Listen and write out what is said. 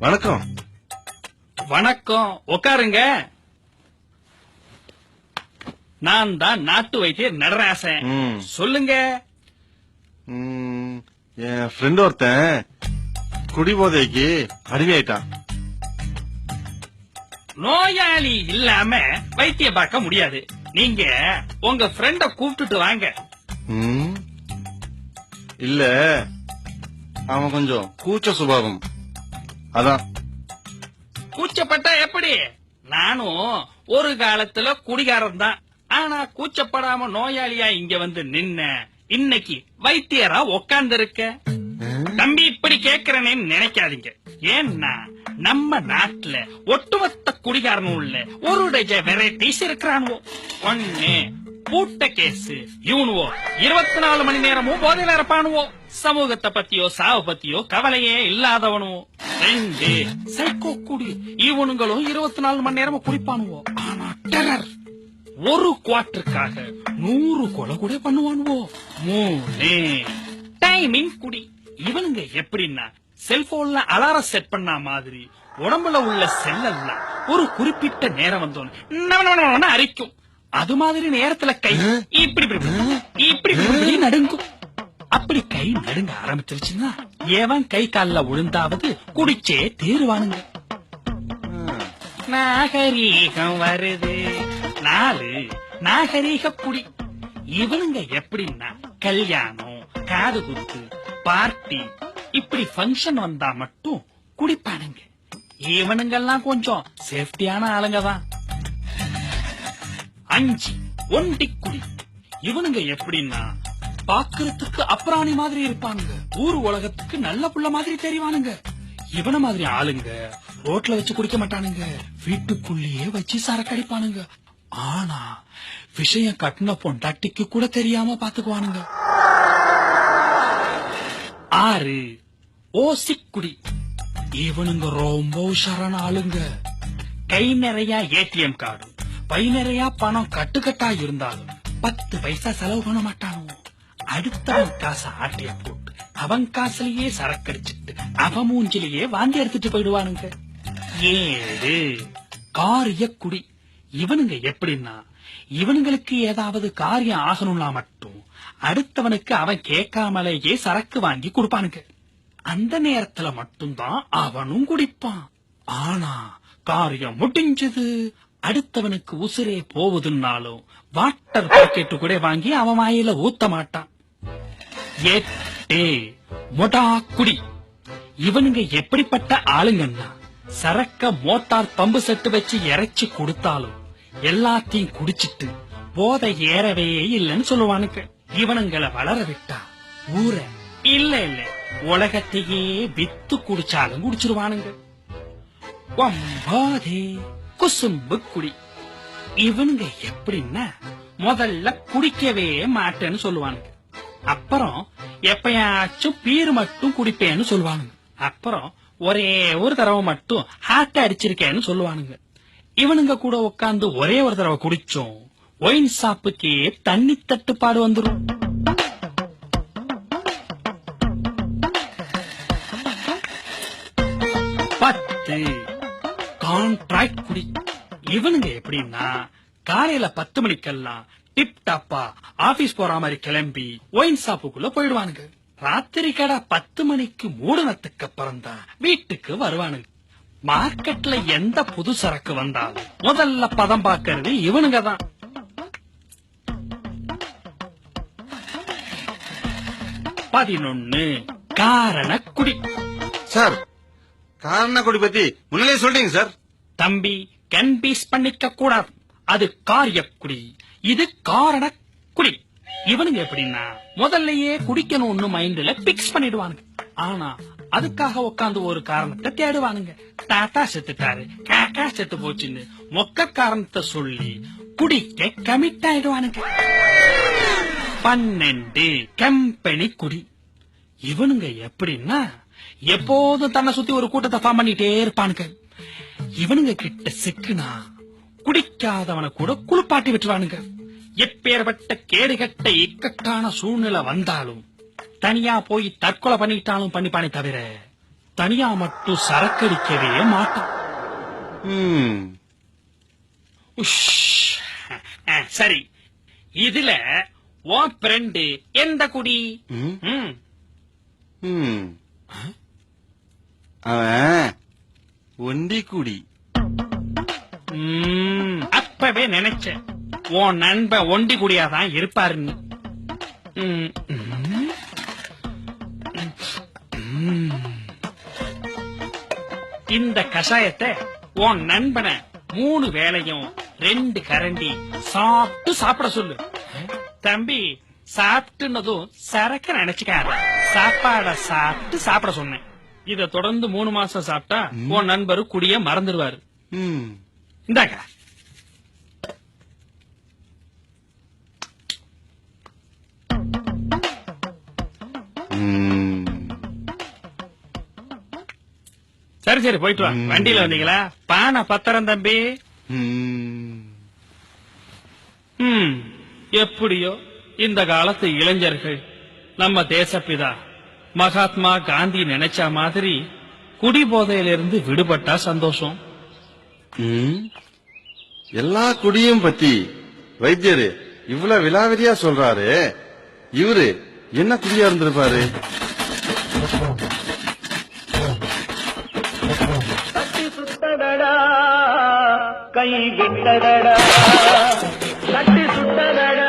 வணக்கம். வணக்கம், உட்காருங்க. நான் தான் நாட்டு வைத்தியர் நடராசன். சொல்லுங்க. என் ஃப்ரெண்ட் ஒருத்தன் குடிபோதைக்கு அடிமையாயிட்டான். நோயாளி இல்லாம வைத்தியம் பார்க்க முடியாது. நீங்க உங்க ஃப்ரெண்ட கூப்பிட்டுட்டு வாங்க. இல்ல, அவன் கொஞ்சம் கூச்ச சுபாவம். அதான். கூச்சப்பட்டா எப்படி? நானும் ஒரு காலத்துல குடிகாரன் தான். ஆனா கூச்சப்படாம நோயாளியா இங்க வந்து நின்ன இன்னைக்கு வைத்தியரா உக்காந்து இருக்க. தம்பி, இப்படி கேக்குறேன்னு நினைக்காதீங்க. ஏன்னா நம்ம நாட்டுல ஒட்டுமொத்த குடிகாரனும் உள்ள ஒரு டஜன் வெரைட்டிஸ் இருக்கிறானுவோ. ஒண்ணு பூட்ட கேஸ், இவனுவோ 24 மணி நேரமும் போதையில இருப்பானுவோ. சமூகத்தை பத்தியோ சாவு பத்தியோ கவலையே இல்லாதவனுவோ. 2 சைக்கோ குடி, இவனுங்களும் 24 மணி நேரமும் குடிப்பானுவோ. ஆனா டெரர், ஒரு குவார்டருக்காக 100 கொலை கூட பண்ணுவானுவோ. 3 டைமிங் குடி, இவனுங்க எப்படின்னா செல்போன்ல அலாரம் செட் பண்ண மாதிரி உடம்புல உள்ள செல்லெல்லாம் ஒரு குறிப்பிட்ட நேரம் வந்தோன்னு அரிக்கும். அது மாதிரி நேரத்துல கை இப்படி இப்படி நடுங்கும். அப்படி கை நடுங்க ஆரம்பிச்சிருச்சுன்னா ஏவன் கை கால்ல விழுந்தாவது குடிச்சே தீருவானுங்க. நாகரீகம் வருது 4 நாகரீக குடி. இவனுங்க எப்படின்னா கல்யாணம், காது குத்து, பார்ட்டி இப்படி பங்கன் வந்தா மட்டும் குடிப்பானுங்க. இவனுங்கெல்லாம் கொஞ்சம் சேஃப்டியான ஆளுங்க தான். 5 ஒண்டி குடி. இவனுங்க எப்படின்னா பாக்குறதுக்கு அப்ராணி மாதிரி இருப்பானுங்க. ஊர் உலகத்துக்கு நல்ல புள்ள மாதிரி தெரிவானுங்க. இவன மாதிரி ஆளுங்க ரோட்ல வச்சு குடிக்க மாட்டானுங்க. வீட்டுக்குள்ளேயே வச்சு சரக்கு அடிப்பானுங்க. ஆனா விஷயம் கட்டின பொண்டாட்டிக்கு கூட தெரியாம பாத்துக்குவானுங்க. 6 ஓசிக்குடி. இவனுங்க ரொம்ப உஷாரான ஆளுங்க. கை நிறைய ஏடிஎம் கார்டு, பை நிறைய பணம் கட்டுக்கட்டா இருந்தாலும் 10 பைசா செலவு பண்ண மாட்டானோ. அடுத்தவன் காசை ஆட்டிய போட்டு அவன் காசுலயே சரக்கடிச்சிட்டு அவன் மூஞ்சிலேயே வாந்தி எடுத்துட்டு போயிடுவானுங்க. 7 காரிய குடி. இவனுங்க எப்படின்னா இவனுங்களுக்கு ஏதாவது காரியம் ஆகணும்னா மட்டும் அடுத்தவனுக்கு அவன் கேட்காமலேயே சரக்கு வாங்கி கொடுப்பானுங்க. அந்த நேரத்துல மட்டும்தான் அவனும் குடிப்பான். ஆனா காரியம் முடிஞ்சது, அடுத்தவனுக்கு உசிரே போகுதுன்னாலும் வாட்டர் பாக்கெட்டு கூட வாங்கி அவன் வாயில ஊத்த மாட்டான். 8 மொடா குடி. இவனுங்க எப்படிப்பட்ட ஆளுங்கன்னா சரக்க மோட்டார் பம்பு செட்டு வச்சு இறைச்சி கொடுத்தாலும் எல்லாத்தையும் குடிச்சிட்டு போதை ஏறவே இல்லைன்னு சொல்லுவானுங்க. இவனுங்களை வளர விட்டா ஊர இல்ல உலகத்தையே வித்து குடிச்சாலும் குடிச்சிருவானுங்க. 9 குசும்பு குடி. இவனுங்க எப்படின்னா முதல்ல குடிக்கவே மாட்டேன்னு சொல்லுவானுங்க. அப்புறம் எப்பயாச்சும் பீர் மட்டும் குடிப்பேன்னு சொல்லுவானுங்க. அப்புறம் ஒரே ஒரு தடவை மட்டும் ஹார்ட் அடிச்சிருக்கேன்னு சொல்லுவானுங்க. இவனுங்க கூட உட்கார்ந்து ஒரே ஒரு தடவை குடிச்சோம் ஒயின் ஷாப்புக்கே தண்ணி தட்டுப்பாடு வந்துரும். 10 கான்ட்ராக்ட் குடி. இவனுங்க எப்படின்னா காலையில 10 மணிக்கெல்லாம் டிப் டாப்பா ஆபீஸ் போற மாதிரி கிளம்பி ஒயின் ஷாப்புக்குள்ள போயிடுவானுங்க. ராத்திரி கடை 10 மணிக்கு மூடனத்துக்கு அப்புறம் தான் வீட்டுக்கு வருவானுங்க. மார்க்கெட்ல எந்த புது சரக்கு வந்தாலும் முதல்ல பதம் பாக்கிறது இவனுங்க தான். 11 காரண குடி. சார், காரண குடி பத்தி முன்னாலே சொல்றீங்க சார். தம்பி, கன்பீஸ் பண்ணிக்க கூடாது. அது காரிய குடி, இது காரண குடி. இவனுங்க எப்படின்னா முதல்லயே குடிக்கணும்னு மைண்ட்ல பிக்ஸ் பண்ணிடுவானுங்க. ஆனா அதுக்காக உட்காந்து ஒரு காரணத்தை தேடுவானுங்க. தாத்தா செத்துட்டாரு, காக்கா செத்து போச்சுன்னு மொக்க காரணத்தை சொல்லி குடிக்க கமிட் ஆயிடுவானுங்க. 12 கம்பெனி குடி. இவனுங்க எப்படின்னா எப்போதும் தன்னை சுத்தி ஒரு கூட்டத்தை ஃபார்ம் பண்ணிட்டே இருப்பானுங்க. இவனுங்க கிட்ட சிக்குனா குடிக்காதவனை கூட குளிப்பாட்டி விட்டுருவானுங்க. எப்பேற்பட்ட கேடுகட்ட இக்கட்டான சூழ்நிலை வந்தாலும் தனியா போய் தற்கொலை பண்ணிட்டாலும் பண்ணிப்பானே தவிர தனியா மட்டும் சரக்கடிக்கவே மாட்டான். ம், உஷ். சரி, இதுல உன் ஃப்ரெண்டு எந்த குடி? ம், ம். ம். அவன் ஒண்டி குடி. அப்பவே நினைச்சேன் உன் நண்பன் ஒண்டி குடியாதான் இருப்பாருன்னு. ம், ம். இந்த கஷாயத்தை உன் நண்பனை 3 வேளையும் 2 கரண்டி சாப்பிட சொல்லு. தம்பி, சாப்பிட்டுனதும் சரக்கு நினைச்சுக்காத, சாப்பாட சாப்பிட சொன்னேன். இத தொடர்ந்து 3 மாசம் சாப்பிட்டா உன் நண்பரு குடிய மறந்துடுவாரு. ம், இந்தாங்க. ம். சரி போயிட்டு வா. வண்டியில வந்தீங்களா? பானை பத்திரம் தம்பி. ம். எப்படியோ இந்த காலத்து இளைஞர்கள் நம்ம தேசப்பிதா மகாத்மா காந்தி நினைச்ச மாதிரி குடி போதையிலிருந்து விடுபட்டா சந்தோஷம். ம். எல்லா குடியும் பத்தி வைத்தியரு இவ்வளவு விலாவரியா சொல்றாரு. இவரு என்ன குடியா இருந்திருப்பாரு? கட்டி சுட்டதடா கை விட்டதடா கட்டி சுட்டதடா